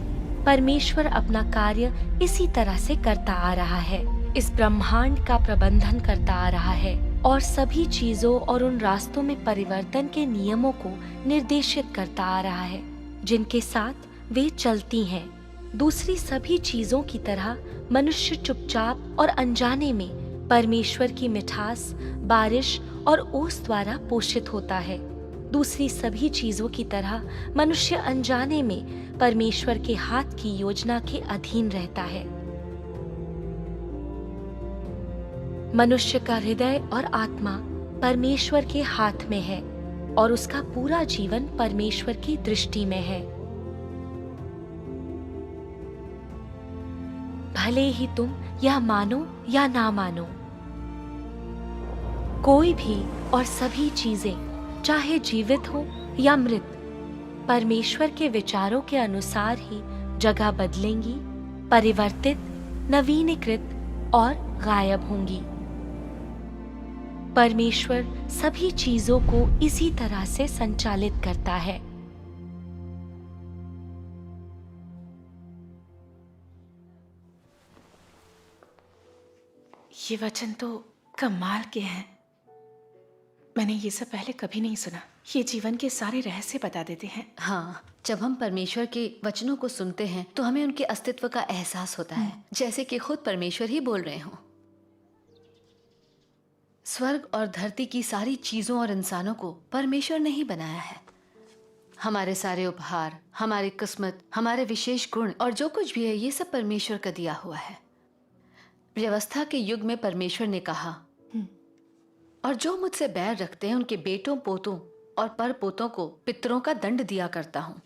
[SPEAKER 13] परमेश्वर अपना कार्य इसी तरह से करता आ रहा है। इस ब्रह्मांड का प्रबंधन करता आ रहा है और सभी चीजों और उन रास्तों में परिवर्तन के नियमों को निर्देशित करता आ रहा है जिनके साथ वे चलती हैं। दूसरी सभी चीजों की तरह मनुष्य चुपचाप और अनजाने में परमेश्वर की मिठास, बारिश और ओस द्वारा पोषित होता है। दूसरी सभी चीजों की तरह मनुष्य अनजाने में परमेश्वर के हाथ की योजना के अधीन रहता है। मनुष्य का हृदय और आत्मा परमेश्वर के हाथ में है और उसका पूरा जीवन परमेश्वर की दृष्टि में है। भले ही तुम यह मानो या ना मानो, कोई भी और सभी चीजें, चाहे जीवित हो या मृत, परमेश्वर के विचारों के अनुसार ही जगह बदलेंगी, परिवर्तित, नवीनीकृत और गायब होंगी। परमेश्वर सभी चीजों को इसी तरह से संचालित करता है।
[SPEAKER 2] ये वचन तो कमाल के हैं। मैंने ये सब पहले कभी नहीं सुना। ये जीवन के सारे रहस्य बता देते हैं।
[SPEAKER 9] हाँ, जब हम परमेश्वर के वचनों को सुनते हैं तो हमें उनके अस्तित्व का एहसास होता है, जैसे कि खुद परमेश्वर ही बोल रहे हों। स्वर्ग और धरती की सारी चीजों और इंसानों को परमेश्वर ने ही बनाया है। हमारे सारे उपहार, हमारी किस्मत, हमारे विशेष गुण और जो कुछ भी है, ये सब परमेश्वर का दिया हुआ है। व्यवस्था के युग में परमेश्वर ने कहा, और जो मुझसे बैर रखते हैं उनके बेटों, पोतों और पर पोतों को पितरों का दंड दिया करता हूँ,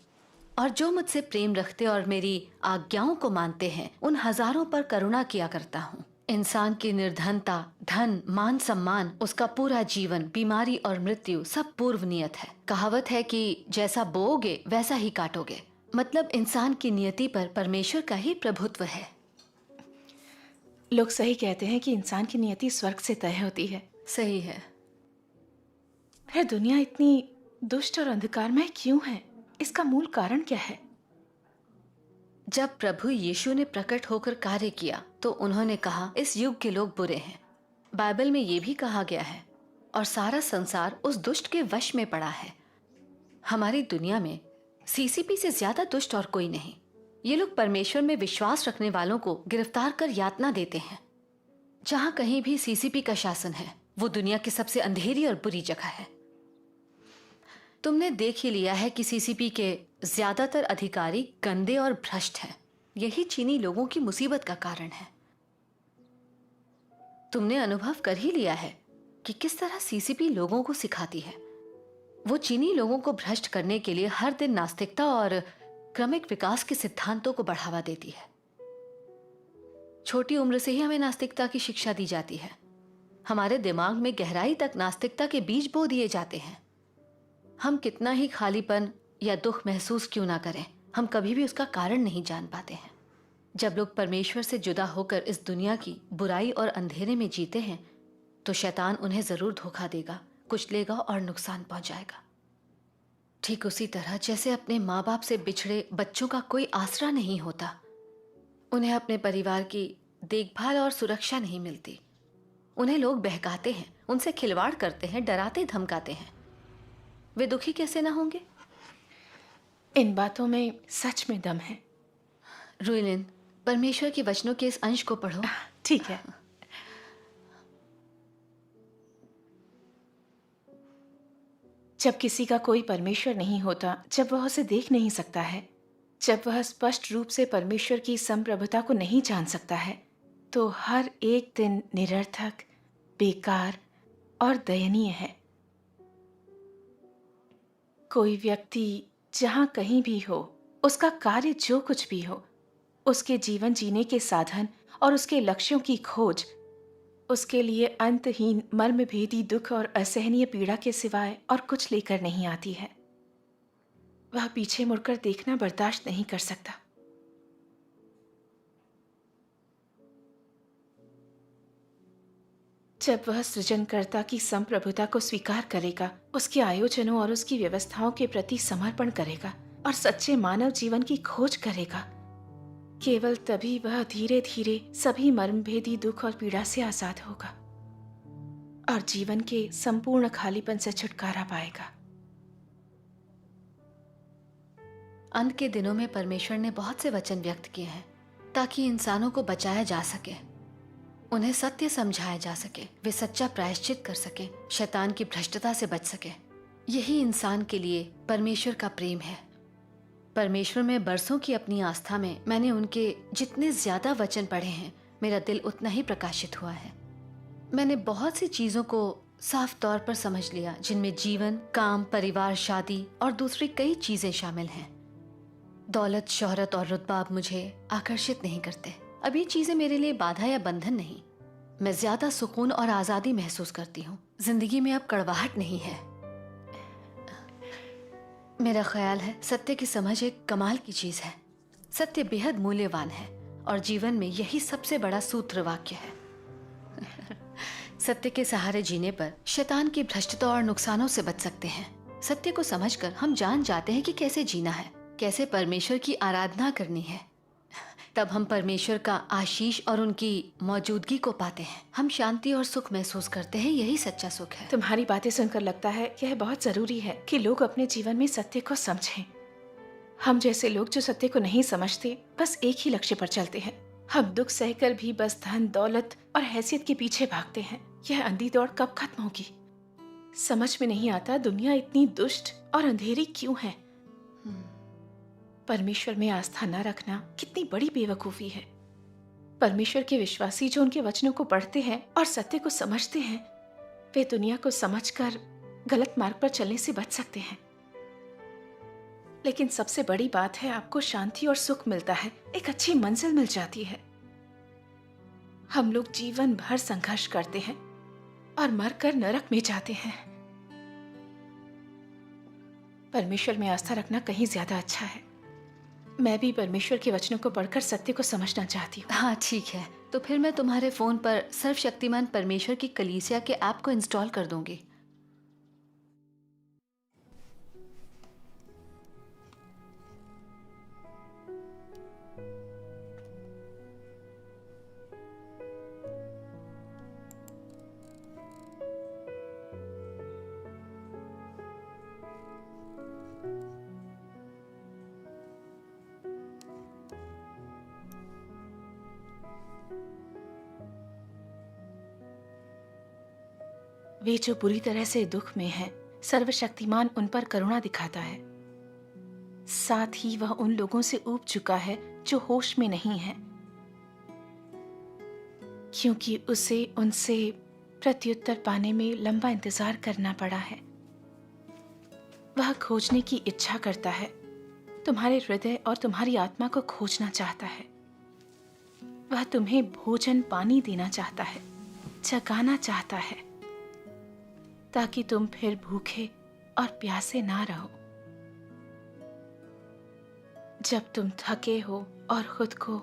[SPEAKER 9] और जो मुझसे प्रेम रखते और मेरी आज्ञाओं को मानते हैं उन हजारों पर करुणा किया करता हूँ। इंसान की निर्धनता, धन, मान सम्मान, उसका पूरा जीवन, बीमारी और मृत्यु सब पूर्व नियत है। कहावत है कि जैसा बोओगे वैसा ही काटोगे। मतलब इंसान की नियति पर परमेश्वर का ही प्रभुत्व है।
[SPEAKER 2] लोग सही कहते हैं कि इंसान की नियति स्वर्ग से तय होती है।
[SPEAKER 9] सही है।
[SPEAKER 2] फिर दुनिया इतनी दुष्ट और अंधकारमय क्यों है? इसका मूल कारण क्या है?
[SPEAKER 9] जब प्रभु यीशु ने प्रकट होकर कार्य किया तो उन्होंने कहा, इस युग के लोग बुरे हैं। बाइबल में ये भी कहा गया है, और सारा संसार उस दुष्ट के वश में पड़ा है। हमारी दुनिया में सीसीपी से ज्यादा दुष्ट और कोई नहीं। ये लोग परमेश्वर में विश्वास रखने वालों को गिरफ्तार कर यातना देते हैं। जहां कहीं भी सीसीपी का शासन है, वो दुनिया की सबसे अंधेरी और बुरी जगह है। तुमने देख ही लिया है कि सीसीपी के ज्यादातर अधिकारी गंदे और भ्रष्ट हैं। यही चीनी लोगों की मुसीबत का कारण है। तुमने अनुभव कर ही लिया है कि किस तरह सीसीपी लोगों को सिखाती है। वो चीनी लोगों को भ्रष्ट करने के लिए हर दिन नास्तिकता और क्रमिक विकास के सिद्धांतों को बढ़ावा देती है। छोटी उम्र से ही हमें नास्तिकता की शिक्षा दी जाती है। हमारे दिमाग में गहराई तक नास्तिकता के बीज बो दिए जाते हैं। हम कितना ही खालीपन या दुख महसूस क्यों ना करें, हम कभी भी उसका कारण नहीं जान पाते हैं। जब लोग परमेश्वर से जुदा होकर इस दुनिया की बुराई और अंधेरे में जीते हैं तो शैतान उन्हें जरूर धोखा देगा, कुचलेगा और नुकसान पहुंचाएगा। ठीक उसी तरह जैसे अपने माँ बाप से बिछड़े बच्चों का कोई आसरा नहीं होता, उन्हें अपने परिवार की देखभाल और सुरक्षा नहीं मिलती। उन्हें लोग बहकाते हैं, उनसे खिलवाड़ करते हैं, डराते धमकाते हैं। वे दुखी कैसे ना होंगे?
[SPEAKER 2] इन बातों में सच में दम है।
[SPEAKER 9] रुइलिन, परमेश्वर के वचनों के इस अंश को पढ़ो।
[SPEAKER 2] ठीक है। जब किसी का कोई परमेश्वर नहीं होता, जब वह उसे देख नहीं सकता है, जब वह स्पष्ट रूप से परमेश्वर की संप्रभुता को नहीं जान सकता है, तो हर एक दिन निरर्थक, बेकार और दयनीय है। कोई व्यक्ति जहां कहीं भी हो, उसका कार्य जो कुछ भी हो, उसके जीवन जीने के साधन और उसके लक्ष्यों की खोज उसके लिए अंतहीन मर्मभेदी दुख और असहनीय पीड़ा के सिवाय और कुछ लेकर नहीं आती है। वह पीछे मुड़कर देखना बर्दाश्त नहीं कर सकता। जब वह सृजनकर्ता की संप्रभुता को स्वीकार करेगा, उसके आयोजनों और उसकी व्यवस्थाओं के प्रति समर्पण करेगा और सच्चे मानव जीवन की खोज करेगा, केवल तभी वह धीरे धीरे सभी मर्मभेदी दुख और पीड़ा से आजाद होगा और जीवन के संपूर्ण खालीपन से छुटकारा पाएगा।
[SPEAKER 9] अंत के दिनों में परमेश्वर ने बहुत से वचन व्यक्त किए हैं ताकि इंसानों को बचाया जा सके, उन्हें सत्य समझाया जा सके, वे सच्चा प्रायश्चित कर सके, शैतान की भ्रष्टता से बच सके। यही इंसान के लिए परमेश्वर का प्रेम है। परमेश्वर में बरसों की अपनी आस्था में मैंने उनके जितने ज्यादा वचन पढ़े हैं, मेरा दिल उतना ही प्रकाशित हुआ है। मैंने बहुत सी चीजों को साफ तौर पर समझ लिया जिनमें जीवन, काम, परिवार, शादी और दूसरी कई चीजें शामिल हैं। दौलत, शोहरत और रुतबा अब मुझे आकर्षित नहीं करते। अब ये चीजें मेरे लिए बाधा या बंधन नहीं। मैं ज्यादा सुकून और आजादी महसूस करती हूँ। जिंदगी में अब कड़वाहट नहीं है। मेरा ख्याल है सत्य की समझ एक कमाल की चीज है। सत्य बेहद मूल्यवान है और जीवन में यही सबसे बड़ा सूत्र वाक्य है। सत्य के सहारे जीने पर शैतान की भ्रष्टता और नुकसानों से बच सकते हैं। सत्य को समझकर हम जान जाते हैं कि कैसे जीना है, कैसे परमेश्वर की आराधना करनी है। तब हम परमेश्वर का आशीष और उनकी मौजूदगी को पाते हैं। हम शांति और सुख महसूस करते हैं। यही सच्चा सुख है।
[SPEAKER 2] तुम्हारी बातें सुनकर लगता है यह बहुत जरूरी है कि लोग अपने जीवन में सत्य को समझें। हम जैसे लोग जो सत्य को नहीं समझते, बस एक ही लक्ष्य पर चलते हैं। हम दुख सहकर भी बस धन, दौलत और हैसियत के पीछे भागते हैं। यह अंधी दौड़ कब खत्म होगी? समझ में नहीं आता दुनिया इतनी दुष्ट और अंधेरी क्यों है। परमेश्वर में आस्था न रखना कितनी बड़ी बेवकूफी है। परमेश्वर के विश्वासी जो उनके वचनों को पढ़ते हैं और सत्य को समझते हैं, वे दुनिया को समझकर गलत मार्ग पर चलने से बच सकते हैं। लेकिन सबसे बड़ी बात है, आपको शांति और सुख मिलता है, एक अच्छी मंजिल मिल जाती है। हम लोग जीवन भर संघर्ष करते हैं और मरकर नरक में जाते हैं। परमेश्वर में आस्था रखना कहीं ज्यादा अच्छा है। मैं भी परमेश्वर के वचनों को पढ़कर सत्य को समझना चाहती हूँ।
[SPEAKER 9] हाँ ठीक है, तो फिर मैं तुम्हारे फोन पर सर्वशक्तिमान परमेश्वर की कलीसिया के ऐप को इंस्टॉल कर दूंगी।
[SPEAKER 2] वे जो बुरी तरह से दुख में हैं, सर्वशक्तिमान उन पर करुणा दिखाता है। साथ ही वह उन लोगों से ऊब चुका है जो होश में नहीं हैं, क्योंकि उसे उनसे प्रत्युत्तर पाने में लंबा इंतजार करना पड़ा है। वह खोजने की इच्छा करता है, तुम्हारे हृदय और तुम्हारी आत्मा को खोजना चाहता है। वह तुम्हें भोजन पानी देना चाहता है, जगाना चाहता है, ताकि तुम फिर भूखे और प्यासे ना रहो। जब तुम थके हो और खुद को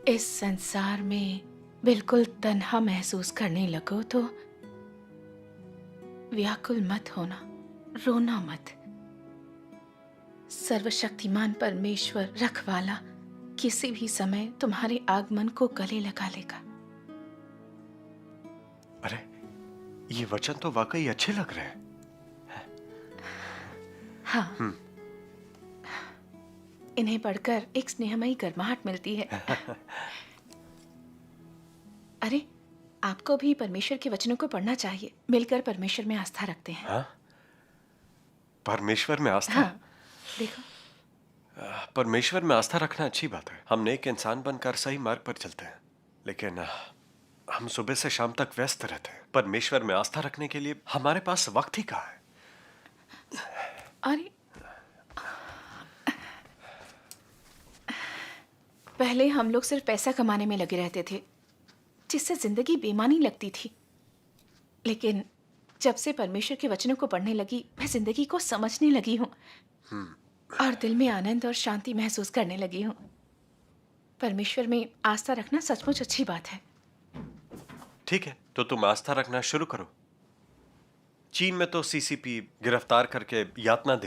[SPEAKER 2] इस संसार में बिल्कुल तन्हा महसूस करने लगो, तो व्याकुल मत होना, रोना मत। सर्वशक्तिमान परमेश्वर रखवाला किसी भी समय तुम्हारे आगमन को गले लगा लेगा।
[SPEAKER 1] अरे, ये वचन तो वाकई अच्छे लग रहे हैं।
[SPEAKER 2] हाँ, इन्हें पढ़कर एक स्नेहमयी गर्माहट मिलती है। अरे, आपको भी परमेश्वर के वचनों को पढ़ना चाहिए। मिलकर परमेश्वर में आस्था रखते हैं।
[SPEAKER 1] हाँ? परमेश्वर में आस्था?
[SPEAKER 2] हाँ, देखो।
[SPEAKER 1] परमेश्वर में आस्था रखना अच्छी बात है। हम नेक इंसान बनकर सही मार्ग पर चलते हैं, लेकिन हम सुबह से शाम तक व्यस्त रहते हैं। परमेश्वर में आस्था रखने के लिए हमारे पास वक्त ही कहाँ है।
[SPEAKER 2] अरे पहले हम लोग सिर्फ पैसा कमाने में लगे रहते थे, जिससे जिंदगी बेमानी लगती थी। लेकिन जब से परमेश्वर के वचनों को पढ़ने लगी, मैं जिंदगी को समझने लगी हूँ और दिल में आनंद और शांति महसूस करने लगी हूँ। परमेश्वर में आस्था रखना सचमुच अच्छी बात है।
[SPEAKER 1] ठीक है, तो तुम आस्था रखना शुरू करो। चीन में तो सीसीपी गिरफ्तार करके यातना